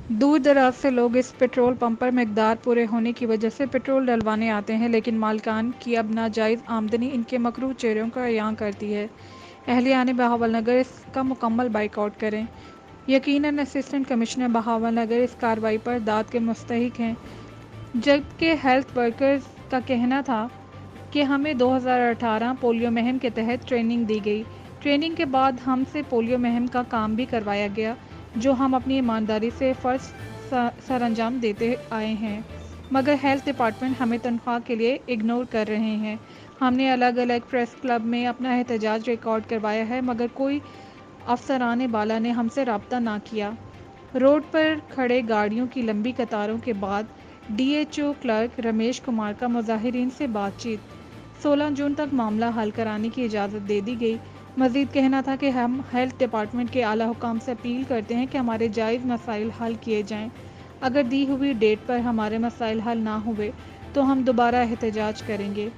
दूर दराज से लोग इस पेट्रोल पंप पर मिकदार पूरे होने की वजह से पेट्रोल डलवाने आते हैं, लेकिन मालिकान की अब नाजायज़ आमदनी इनके मकरूह चेहरों का अयां करती है। अहलियान बहावलनगर इसका मुकम्मल बाइकआउट करें। यकीनन असिस्टेंट कमिश्नर बहावलनगर इस कार्रवाई पर दाद के मुस्तहिक हैं, जबकि हेल्थ वर्कर्स का कहना था कि हमें 2018 पोलियो मुहिम के तहत ट्रेनिंग दी गई। ट्रेनिंग के बाद हमसे पोलियो मुहिम का काम भी करवाया गया, जो हम अपनी ईमानदारी से फ़र्ज़ सरअंजाम देते आए हैं, मगर हेल्थ डिपार्टमेंट हमें तनख्वाह के लिए इग्नोर कर रहे हैं। हमने अलग अलग प्रेस क्लब में अपना एहतजाज रिकॉर्ड करवाया है, मगर कोई अफसरान बाला ने हमसे रब्ता ना किया। रोड पर खड़े गाड़ियों की लंबी कतारों के बाद डीएचओ क्लर्क रमेश कुमार का मुजाहिरीन से बातचीत। 16 जून तक मामला हल कराने की इजाज़त दे दी गई। मजीद कहना था कि हम हेल्थ डिपार्टमेंट के आला हुकाम से अपील करते हैं कि हमारे जायज़ मसाइल हल किए जाएं। अगर दी हुई डेट पर हमारे मसाइल हल ना हुए तो हम दोबारा एहतजाज करेंगे।